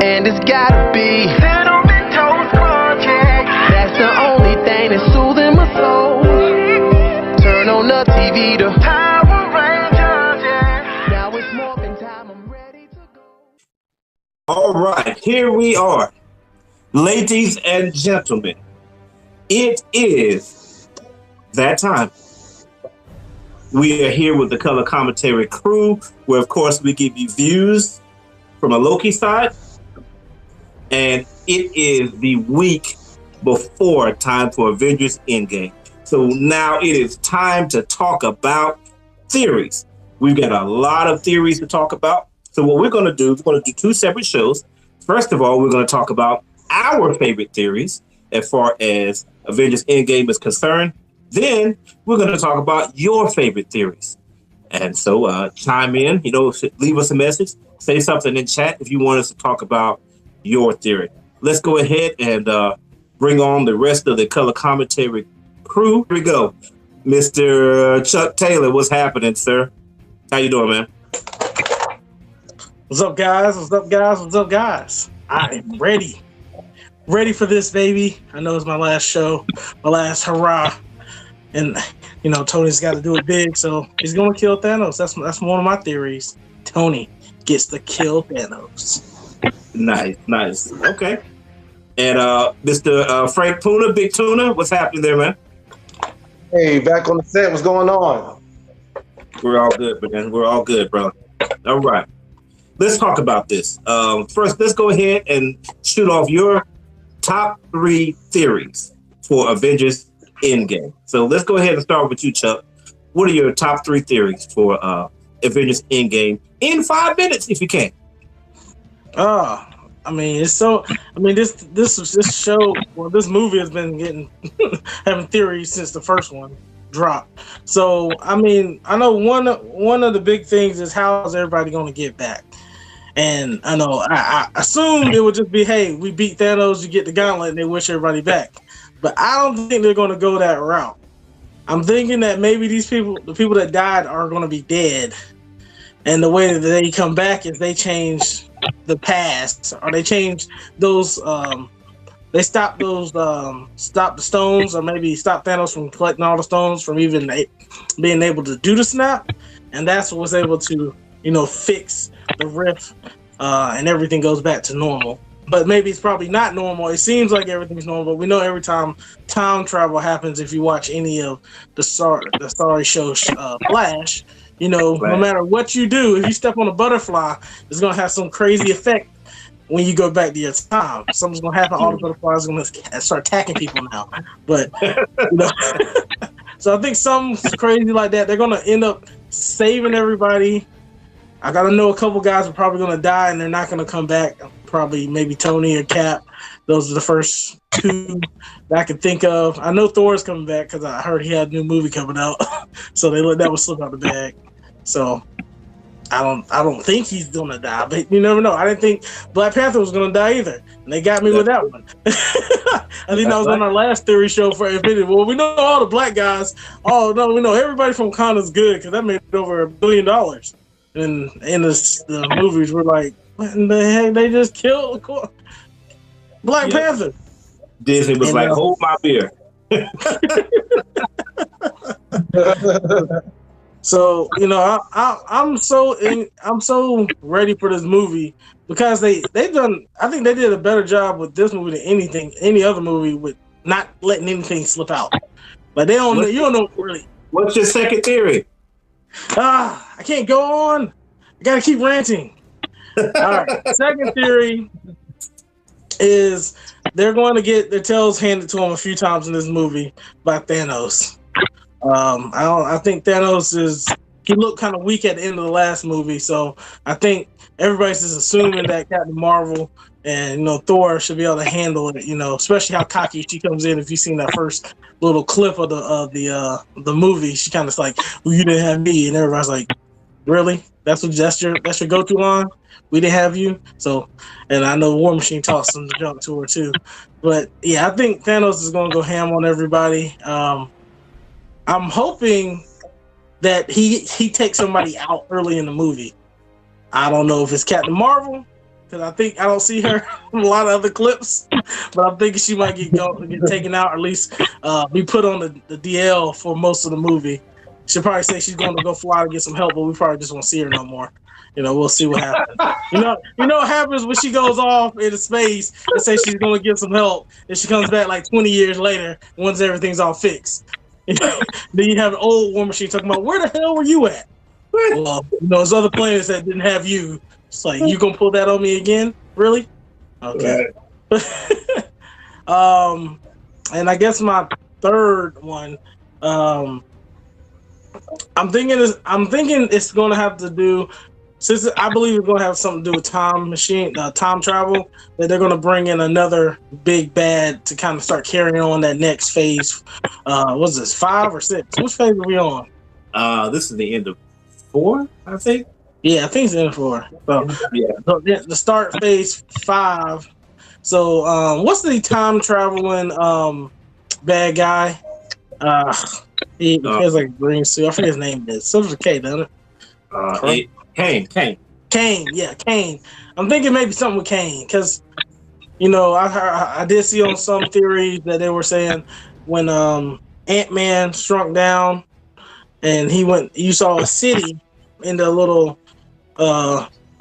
and it's gotta be Cinnamon Toast Project. That's the only thing that's soothing my soul. Turn on the TV to Power Rangers, yeah. Now it's morphin' time, I'm ready to go. All right, here we are. Ladies and gentlemen, it is that time. We are here with the Color Commentary crew, where, of course, we give you views from a Loki side. And it is the week before time for Avengers Endgame. So now it is time to talk about theories. We've got a lot of theories to talk about. So what we're going to do, two separate shows. First of all, we're going to talk about our favorite theories as far as Avengers Endgame is concerned. Then we're going to talk about your favorite theories. And so chime in, leave us a message, say something in chat if you want us to talk about your theory. Let's go ahead and bring on the rest of the Color Commentary crew. Here we go. Mr. Chuck Taylor, what's happening, sir? How you doing, man? What's up, guys? What's up, guys? What's up, guys? I am ready. Ready for this, baby. I know it's my last show, my last hurrah. And, Tony's got to do it big, so he's going to kill Thanos. That's one of my theories. Tony gets to kill Thanos. Nice. Okay. And Mr. Frank Puna, Big Tuna, what's happening there, man? Hey, back on the set. What's going on? We're all good, man. We're all good, bro. All right. Let's talk about this. First, let's go ahead and shoot off your top 3 theories for Avengers Endgame. So let's go ahead and start with you, Chuck. What are your top 3 theories for Avengers Endgame in 5 minutes, if you can? This show, this movie has been having theories since the first one dropped. So, I know one of the big things is how is everybody going to get back? And I know I assumed it would just be, hey, we beat Thanos, you get the gauntlet, and they wish everybody back. But I don't think they're going to go that route. I'm thinking that maybe the people that died are going to be dead. And the way that they come back is they change the past, or they change those, they stop the stones, or maybe stop Thanos from collecting all the stones from even being able to do the snap. And that's what was able to, fix the rift, and everything goes back to normal. But maybe it's probably not normal. It seems like everything's normal, but we know every time time travel happens, if you watch any of the sorry show Flash, no matter what you do, if you step on a butterfly, it's going to have some crazy effect when you go back to your time. Something's going to happen. All the butterflies are going to start attacking people now. But, so I think something's crazy like that. They're going to end up saving everybody. I got to know a couple guys are probably going to die and they're not going to come back. Probably maybe Tony or Cap. Those are the first 2 that I can think of. I know Thor's coming back because I heard he had a new movie coming out. So they let that one slip out the bag. So I don't think he's going to die, but you never know. I didn't think Black Panther was going to die either. And they got me with that one. I think that was on our last theory show for Infinity. Well, we know all the black guys. Oh, no, we know everybody from Wakanda is good because that made over $1 billion. And in the movies, we're like, what in the heck? They just killed Black Panther. Disney was like, hold my beer. So I'm so ready for this movie because they've done. I think they did a better job with this movie than any other movie with not letting anything slip out. Like you don't know really. What's your second theory? I can't go on. I gotta keep ranting. All right. Second theory is they're going to get their tails handed to them a few times in this movie by Thanos. I think Thanos he looked kind of weak at the end of the last movie, so I think everybody's just assuming that Captain Marvel and Thor should be able to handle it. Especially how cocky she comes in. If you've seen that first little clip of the movie, she kind of like, "Well, you didn't have me," and everybody's like, "Really? That's your go-to line? We didn't have you." So, and I know War Machine tossed some junk to her too, but yeah, I think Thanos is going to go ham on everybody. I'm hoping that he takes somebody out early in the movie. I don't know if it's Captain Marvel because I think I don't see her in a lot of other clips, but I'm thinking she might get taken out, or at least be put on the DL for most of the movie. She'll probably say she's going to go fly to get some help, but we probably just won't see her no more. We'll see what happens. You know what happens when she goes off into space and says she's going to get some help, and she comes back like 20 years later once everything's all fixed. Then you have an old woman she talking about, where the hell were you at? Well, there's other planets that didn't have you. It's like, you gonna pull that on me again? Really? Okay. Right. And I guess my third one, I'm thinking it's gonna have to do, since I believe it's gonna have something to do with time travel, that they're gonna bring in another big bad to kind of start carrying on that next phase. What's this, 5 or 6? Which phase are we on? This is the end of 4, I think. Yeah, I think it's in 4. So, yeah. So the start phase 5. So, what's the time traveling bad guy? He has like a green suit. I forget his name is. Starts with a K, doesn't it? Kane. Yeah, Kane. I'm thinking maybe something with Kane, because I did see on some theories that they were saying when Ant-Man shrunk down and you saw a city in the little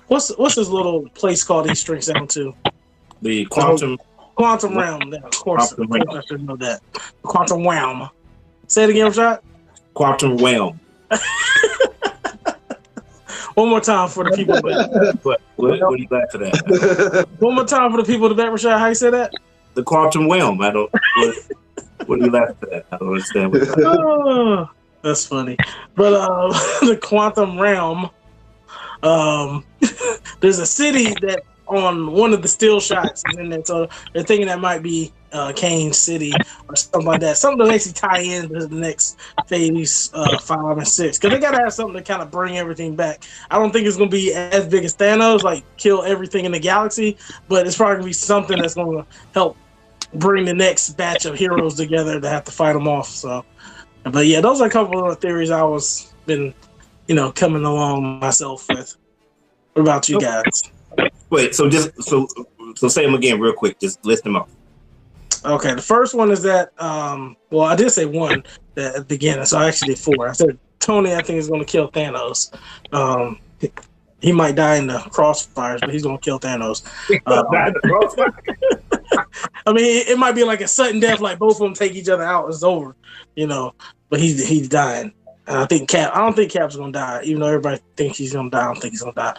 what's this little place called he shrinks down to? The quantum realm. Of course, I should know that. Quantum realm. Say it again, Rashad. Quantum realm. One more time for the people. What are you glad for that? One more time for the people in the back, Rashad. How you say that? The quantum realm. I don't. What are you laughing for that? I don't understand. That's funny. But the quantum realm, there's a city that on one of the still shots is in there, so they're thinking that might be Kane's city or something like that. Something to actually tie in to the next phase 5 and 6, because they gotta have something to kind of bring everything back. I don't think it's gonna be as big as Thanos, like kill everything in the galaxy, but it's probably gonna be something that's gonna help bring the next batch of heroes together to have to fight them off. So. But yeah, those are a couple of things I been coming along myself with. What about you guys? Wait, so say them again real quick. Just list them off. Okay, the first one is that I did say 1 at the beginning, so I actually did 4. I said Tony, I think, is going to kill Thanos. He might die in the crossfires, but he's going to kill Thanos. I mean, it might be like a sudden death, like both of them take each other out. It's over, But he's dying. And I don't think Cap's gonna die, even though everybody thinks he's gonna die. I don't think he's gonna die.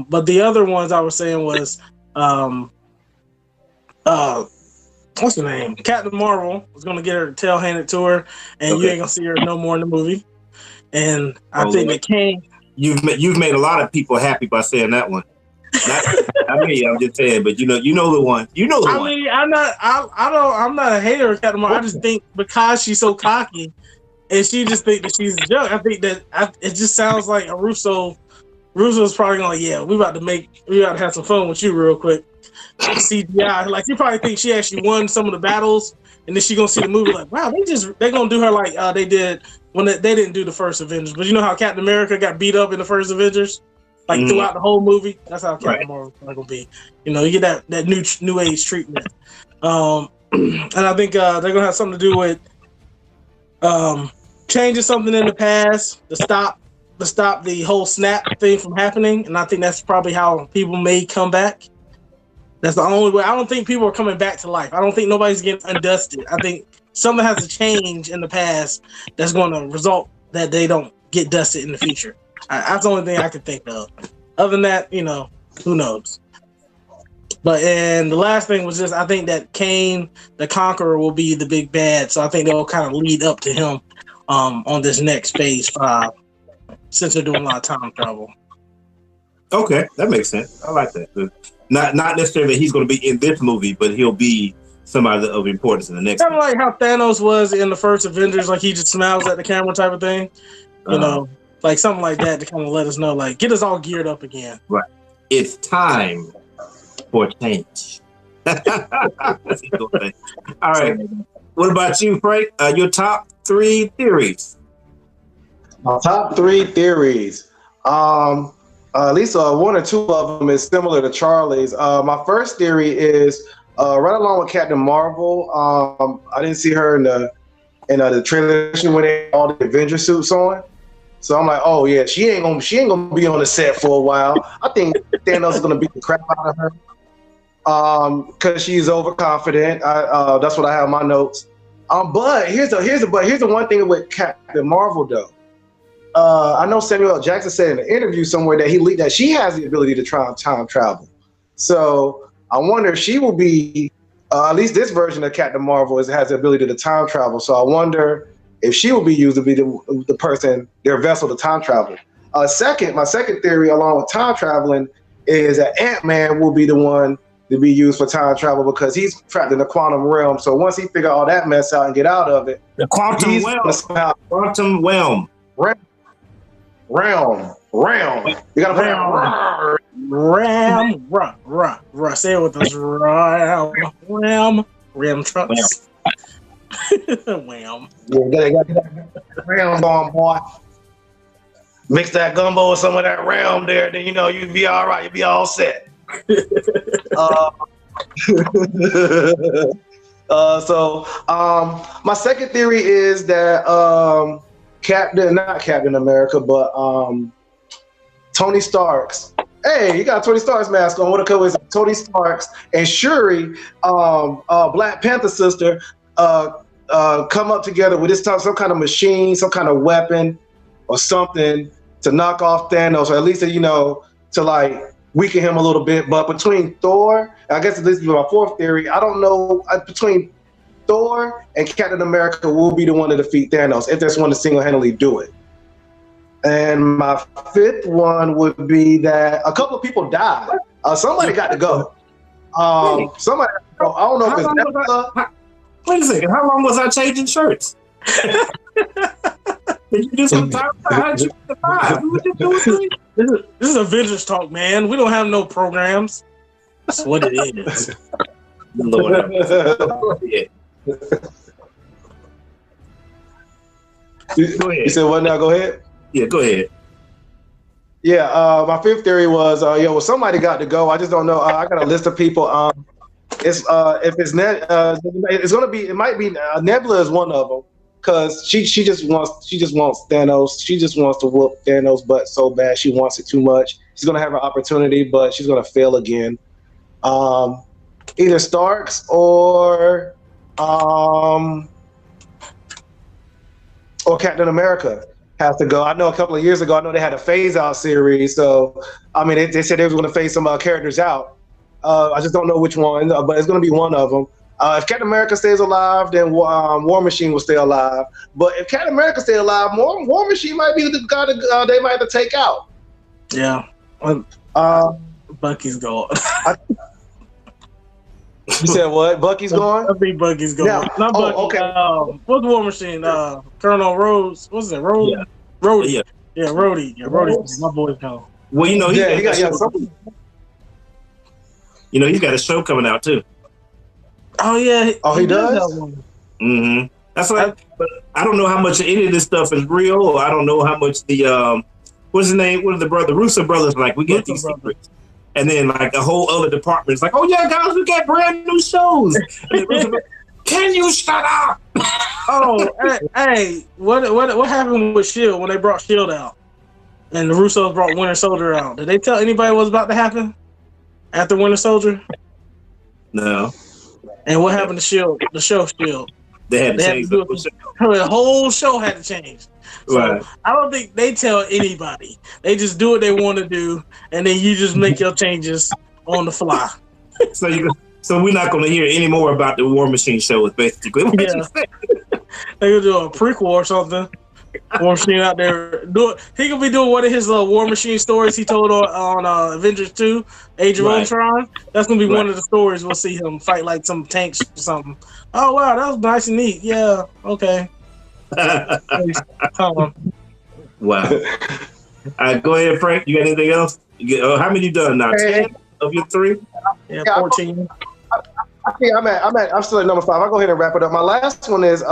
But the other ones I was saying was, what's the name? Captain Marvel was gonna get her tail handed to her, and you ain't gonna see her no more in the movie. And I think that Kane. You've made a lot of people happy by saying that one. I'm just saying, but you know the one. You know the one. I mean, I'm not a hater of Captain Marvel. I just think because she's so cocky, and she just think that she's a joke. I think that it just sounds like a Russo's probably going, we about to have some fun with you real quick. CGI, like you probably think she actually won some of the battles, and then she gonna see the movie like, wow, they gonna do her like they did when they didn't do the first Avengers. But you know how Captain America got beat up in the first Avengers? Like throughout the whole movie, that's how Captain Marvel is gonna be. You get that new age treatment. And I think they're gonna have something to do with changing something in the past to stop the whole snap thing from happening. And I think that's probably how people may come back. That's the only way. I don't think people are coming back to life. I don't think nobody's getting undusted. I think something has to change in the past that's going to result that they don't get dusted in the future. That's the only thing I can think of. Other than that, who knows? And the last thing was just, I think that Kane, the Conqueror, will be the big bad. So I think they'll kind of lead up to him on this next phase 5, since they're doing a lot of time travel. Okay, that makes sense. I like that. Not necessarily that he's going to be in this movie, but he'll be somebody of importance in the next. Kind of like how Thanos was in the first Avengers, like he just smiles at the camera type of thing. Like something like that to kind of let us know, like get us all geared up again. Right. It's time for change. All right. What about you, Frank? Your top 3 theories. My top 3 theories. At least one or two of them is similar to Charlie's. My first theory is right along with Captain Marvel. I didn't see her in the trailer when they had all the Avengers suits on. So I'm like, oh yeah, she ain't gonna be on the set for a while. I think Thanos is gonna beat the crap out of her. Because she's overconfident. That's what I have in my notes. But here's the one thing with Captain Marvel though. I know Samuel L. Jackson said in an interview somewhere that he leaked that she has the ability to try time travel. So I wonder if she will be, at least this version of Captain Marvel has the ability to time travel. So I wonder if she will be used to be the person, their vessel to time travel. My second theory along with time traveling is that Ant-Man will be the one to be used for time travel because he's trapped in the quantum realm. So once he figure all that mess out and get out of it, the quantum realm. Realm. You gotta put say it with us. Ram trucks. Wham. Yeah, you gotta get that realm on, boy. Mix that gumbo with some of that realm there, then you'd be all right. You'd be all set. My second theory is that not Captain America, but Tony Stark's. Hey, you got Tony Stark's mask on. What is Tony Stark's and Shuri, Black Panther sister, come up together with some kind of machine, some kind of weapon, or something to knock off Thanos, or at least to like weaken him a little bit. But between Thor, I guess this is my fourth theory, I don't know, between Thor and Captain America will be the one to defeat Thanos if there's one to single-handedly do it. And my fifth one would be that a couple of people died. Somebody got to go. Somebody, I don't know if it's Nebula. Wait a second, how long was I changing shirts? Did you do some time? How'd you survive? What you doing? This is Avengers talk, man. We don't have no programs. That's what it is. Lord. Yeah. Go ahead. You said what now? Go ahead. Yeah, go ahead. Yeah, my fifth theory was, somebody got to go. I just don't know. I got a list of people. It might be Nebula is one of them. Because she just wants Thanos. She just wants to whoop Thanos' butt so bad. She wants it too much. She's gonna have an opportunity, but she's gonna fail again. Either Starks or Captain America has to go. I know a couple of years ago, they had a phase out series. So I mean, they said they was gonna phase some characters out. I just don't know which one, but it's gonna be one of them. If Captain America stays alive, then War Machine will stay alive. But if Captain America stays alive, War Machine might be the guy that they might have to take out. Yeah. Bucky's gone. You said what? Bucky's gone? I think Bucky's gone. Yeah. Not Bucky. Okay. What's War Machine? Colonel Rhodes. What's it? Rhodes? Yeah. Rhodey. Yeah, Rhodey. Yeah, Rhodey. My boy's gone. Well, he's got a show coming out too. Oh yeah. Oh, he does. Mm-hmm. That's like, but I don't know how much any of this stuff is real. Or I don't know how much the what's his name? What are the Russo brothers like? We get these secrets, and then like a whole other department is like, oh yeah, guys, we got brand new shows. Can you shut up? Hey, what happened with Shield when they brought Shield out, and the Russos brought Winter Soldier out? Did they tell anybody what was about to happen after Winter Soldier? No. And what happened to Shield? The show Shield. They had to change the whole show had to change. So right. I don't think they tell anybody. They just do what they want to do, and then you just make your changes on the fly. So we're not going to hear any more about the War Machine show. Is basically what you say. They could do a prequel or something. War Machine out there he could be doing one of his War Machine stories he told on Avengers 2, Age of Ultron. That's gonna be one of the stories. We'll see him fight like some tanks or something. Oh wow, that was nice and neat. Yeah, okay. Wow. All right, go ahead, Frank. You got anything else? How many you done now? 10 of your 3? Yeah, 14. I'm still at number 5. I'll go ahead and wrap it up. My last one is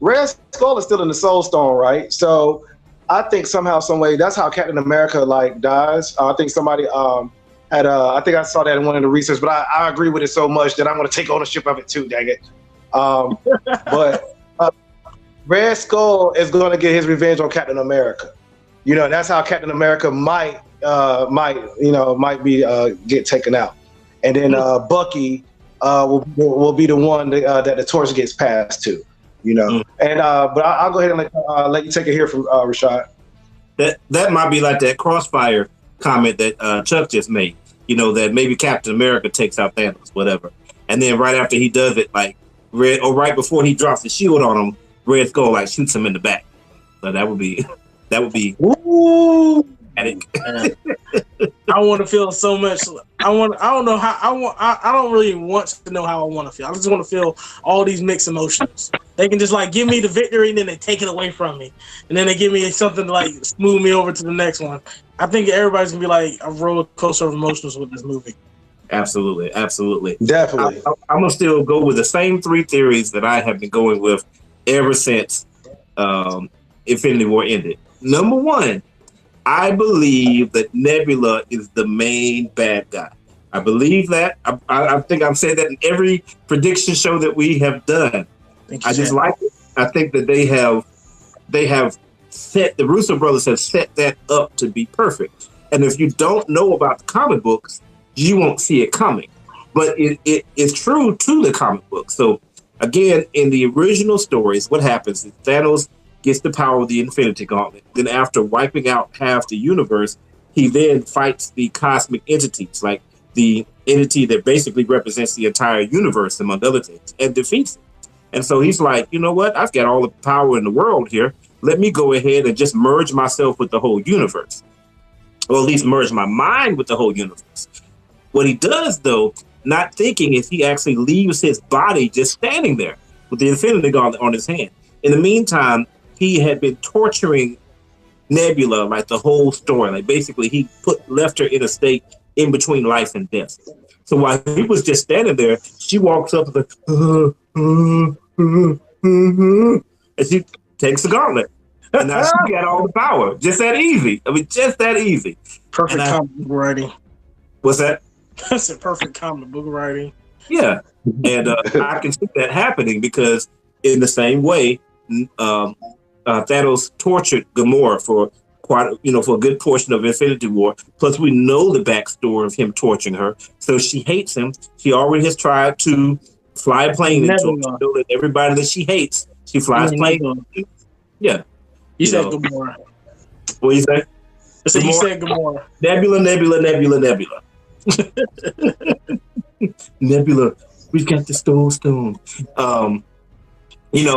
Red Skull is still in the Soul Stone, right? So I think somehow, some way, that's how Captain America like dies. I think somebody I think I saw that in one of the research, but I agree with it so much that I'm going to take ownership of it too. Dang it! But Red Skull is going to get his revenge on Captain America. You know, that's how Captain America might be get taken out, and then Bucky will be the one that the torch gets passed to. You know, and but I'll go ahead and let you take it here from Rashad. That might be like that Crossfire comment that Chuck just made. You know, that maybe Captain America takes out Thanos, whatever, and then right after he does it, like right before he drops the shield on him, Red Skull like shoots him in the back. So that would be. Ooh. I want to feel so much. I don't really want to know how I want to feel. I just want to feel all these mixed emotions. They can just like give me the victory and then they take it away from me, and then they give me something to like smooth me over to the next one. I think everybody's gonna be like a roller coaster of emotions with this movie. Absolutely, definitely. I'm gonna still go with the same 3 theories that I have been going with ever since Infinity War ended. Number 1. I believe that Nebula is the main bad guy. I believe that. I think I've said that in every prediction show that we have done. I just like it. I think that they have set, the Russo brothers have set that up to be perfect. And if you don't know about the comic books, you won't see it coming. But it is true to the comic book. So again, in the original stories, what happens is Thanos gets the power of the Infinity Gauntlet. Then after wiping out half the universe, he then fights the cosmic entities, like the entity that basically represents the entire universe, among other things, and defeats it. And so he's like, you know what? I've got all the power in the world here. Let me go ahead and just merge myself with the whole universe. Or at least merge my mind with the whole universe. What he does, though, not thinking, is he actually leaves his body just standing there with the Infinity Gauntlet on his hand. In the meantime, he had been torturing Nebula like the whole story. Like basically he left her in a state in between life and death. So while he was just standing there, she walks up and like, and she takes the gauntlet. And now she got all the power. Just that easy. I mean, just that easy. Perfect comic book writing. What's that? That's a perfect comic book writing. Yeah. And I can see that happening because in the same way, Thanos tortured Gamora for for a good portion of Infinity War. Plus, we know the backstory of him torturing her, so she hates him. She already has tried to fly a plane into him. To know that everybody that she hates, she flies plane. Yeah, you said Gamora. What do you say? I said you said Gamora. Nebula. Nebula, we've got the stone.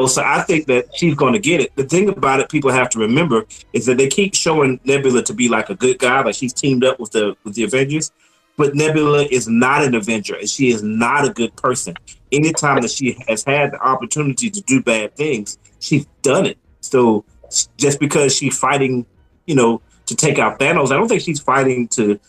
So I think that she's going to get it. The thing about it, people have to remember, is that they keep showing Nebula to be like a good guy, like she's teamed up with the Avengers. But Nebula is not an Avenger, and she is not a good person. Anytime that she has had the opportunity to do bad things, she's done it. So just because she's fighting, to take out Thanos, I don't think she's fighting to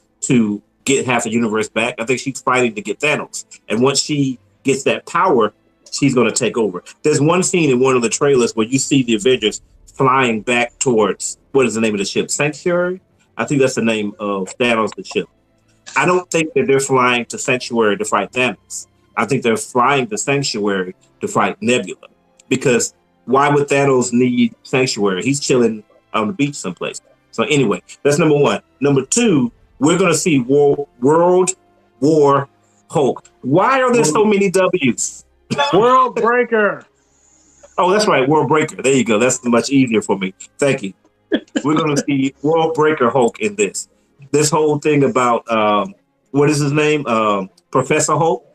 get half the universe back. I think she's fighting to get Thanos. And once she gets that power, she's going to take over. There's one scene in one of the trailers where you see the Avengers flying back towards, what is the name of the ship? Sanctuary? I think that's the name of Thanos' the ship. I don't think that they're flying to Sanctuary to fight Thanos. I think they're flying to Sanctuary to fight Nebula. Because why would Thanos need Sanctuary? He's chilling on the beach someplace. So anyway, that's number 1. Number 2, we're going to see World War Hulk. Why are there so many W's? World Breaker. Oh, that's right. World Breaker. There you go. That's much easier for me. Thank you. We're going to see World Breaker Hulk in this. This whole thing about, what is his name? Professor Hulk.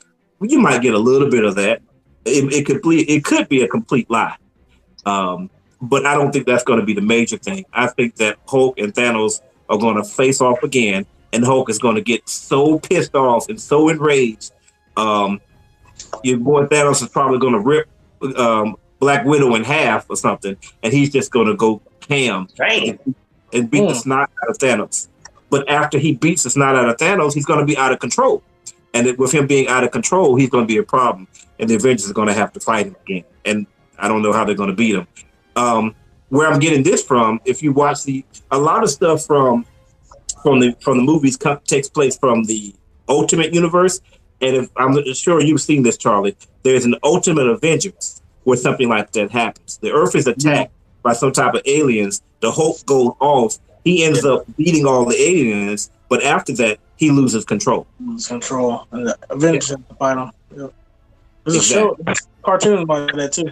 You might get a little bit of that. It could be a complete lie. But I don't think that's going to be the major thing. I think that Hulk and Thanos are going to face off again, and Hulk is going to get so pissed off and so enraged. Your boy Thanos is probably going to rip Black Widow in half or something, and he's just going to go ham and beat the snot out of Thanos. But after he beats the snot out of Thanos, he's going to be out of control. And with him being out of control, he's going to be a problem. And the Avengers are going to have to fight him again. And I don't know how they're going to beat him. where I'm getting this from, if you watch a lot of stuff from the movies takes place from the Ultimate Universe, and if I'm sure you've seen this, Charlie, there's an Ultimate Avengers where something like that happens. The Earth is attacked by some type of aliens. The Hulk goes off. He ends up beating all the aliens, but after that, he loses control. Loses control, and the Avengers have to fight him. Yep. There's a show, cartoon about that too.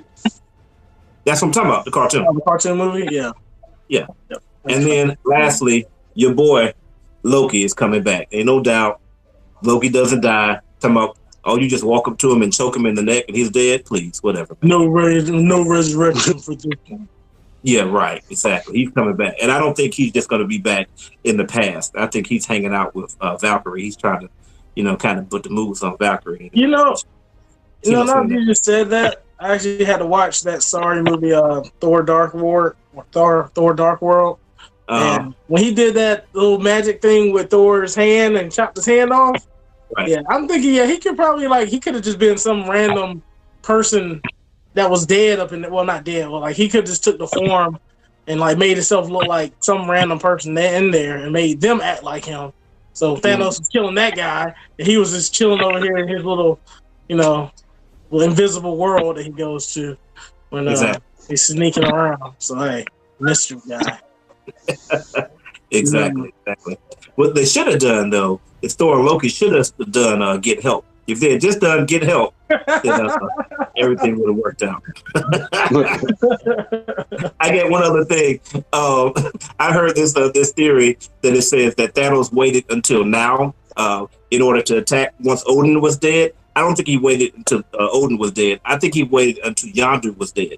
That's what I'm talking about. The cartoon. The cartoon movie, yeah. Yep. And then lastly, your boy Loki is coming back. Ain't no doubt. Loki doesn't die. Talking about, oh, you just walk up to him and choke him in the neck and he's dead? Please, whatever. No resurrection for this one. Yeah, right. Exactly. He's coming back. And I don't think he's just going to be back in the past. I think he's hanging out with Valkyrie. He's trying to, kind of put the moves on Valkyrie. Now that you just said that, I actually had to watch that sorry movie, Thor Dark World. And when he did that little magic thing with Thor's hand and chopped his hand off, I'm thinking, he could probably he could have just been some random person that was dead not dead, well, he could just took the form and made himself look like some random person in there and made them act like him. So Thanos was killing that guy, and he was just chilling over here in his little, invisible world that he goes to when he's sneaking around. So hey, mystery guy. Exactly. What they should have done though is Thor and Loki should have done Get Help. If they had just done Get Help, then everything would have worked out. I get one other thing. I heard this theory that it says that Thanos waited until now in order to attack once Odin was dead. I don't think he waited until Odin was dead. I think he waited until Yondu was dead.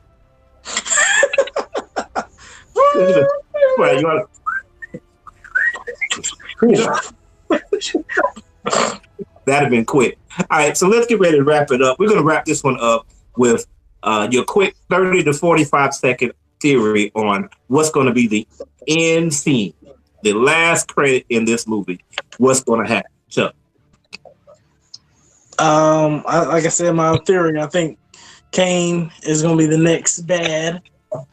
Right, that'd have been quick. All right, so let's get ready to wrap it up. We're going to wrap this one up with your quick 30 to 45-second theory on what's going to be the end scene, the last credit in this movie. What's going to happen, Chuck? Like I said, my theory, I think Kane is going to be the next bad.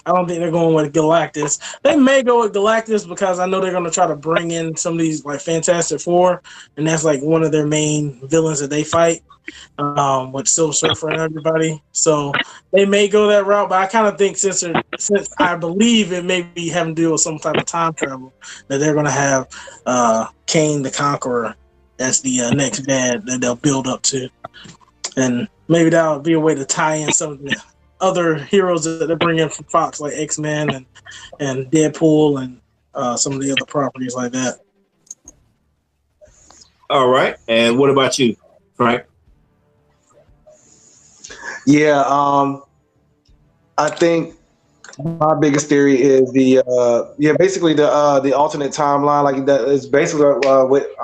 I don't think they're going with Galactus. They may go with Galactus because I know they're going to try to bring in some of these Fantastic Four, and that's one of their main villains that they fight with Silver Surfer and everybody. So they may go that route, but I kind of think since I believe it may be having to do with some type of time travel, that they're going to have Kane the Conqueror as the next bad that they'll build up to, and maybe that'll be a way to tie in some of the other heroes that they bring in from Fox, like X-Men and Deadpool and some of the other properties like that. All right. And what about you, Frank? Yeah, I think my biggest theory is basically the alternate timeline. Like that is basically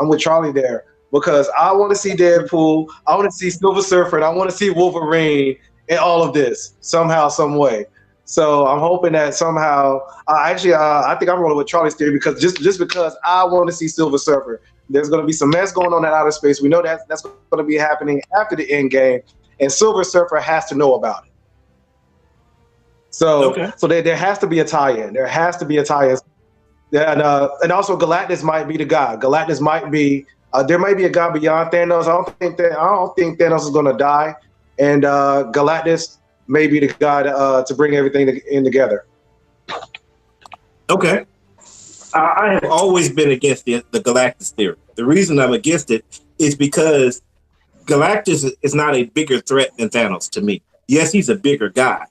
I'm with Charlie there because I want to see Deadpool, I want to see Silver Surfer, and I want to see Wolverine in all of this somehow, some way. So I'm hoping that somehow, I think I'm rolling with Charlie's theory because just because I want to see Silver Surfer. There's going to be some mess going on in outer space. We know that's going to be happening after the end game, and Silver Surfer has to know about it. So, so there has to be a tie-in. There has to be a tie-in. And also Galactus might be the guy. Galactus might be. There might be a guy beyond Thanos. I don't think Thanos is going to die. And Galactus may be the guy to bring everything in together. Okay. I have always been against the Galactus theory. The reason I'm against it is because Galactus is not a bigger threat than Thanos to me. Yes, he's a bigger guy.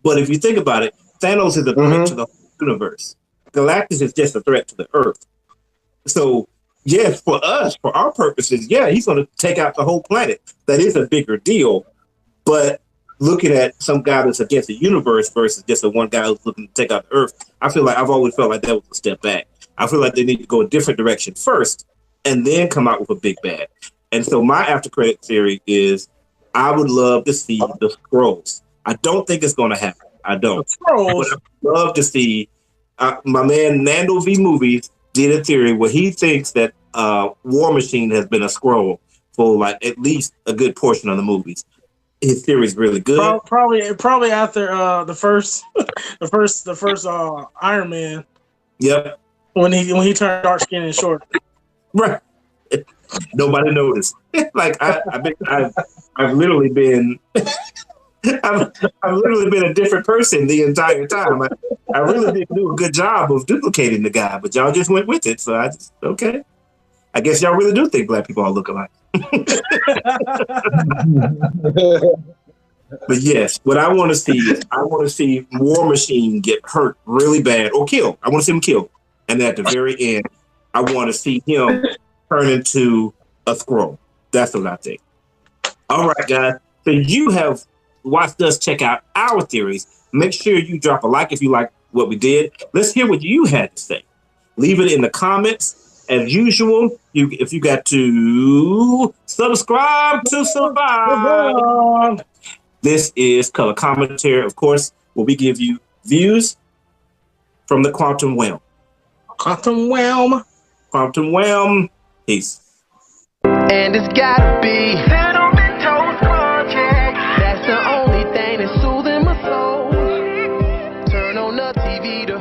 But if you think about it, Thanos is a threat to the whole universe. Galactus is just a threat to the Earth. So, yes, for us, for our purposes, he's going to take out the whole planet. That is a bigger deal. But looking at some guy that's against the universe versus just the one guy who's looking to take out the Earth, I've always felt like that was a step back. I feel like they need to go a different direction first and then come out with a big bad. And so my after credit theory is I would love to see the Skrulls. I don't think it's going to happen. I don't. But I would love to see my man Nando V Movies did a theory where he thinks that War Machine has been a Skrull for at least a good portion of the movies. His theory is really good. Probably after the first the first Iron Man. Yep. When he turned dark skin and short. Right. Nobody noticed. Like I've literally been I've literally been a different person the entire time. I really didn't do a good job of duplicating the guy, but y'all just went with it. So I just okay. I guess y'all really do think black people all look alike. But yes, what I want to see is War Machine get hurt really bad or killed. I want to see him killed. And at the very end, I want to see him turn into a Skrull. That's what I think. All right, guys. So you have watched us check out our theories. Make sure you drop a like if you like what we did. Let's hear what you had to say. Leave it in the comments. As usual, if you got to subscribe to survive. This is Color Commentary, of course, where we give you views from the Quantum Welm. Quantum Welm. Quantum Welm. Peace. And it's gotta be Settlement Toast Project. That's the only thing that's soothing my soul. Turn on the TV to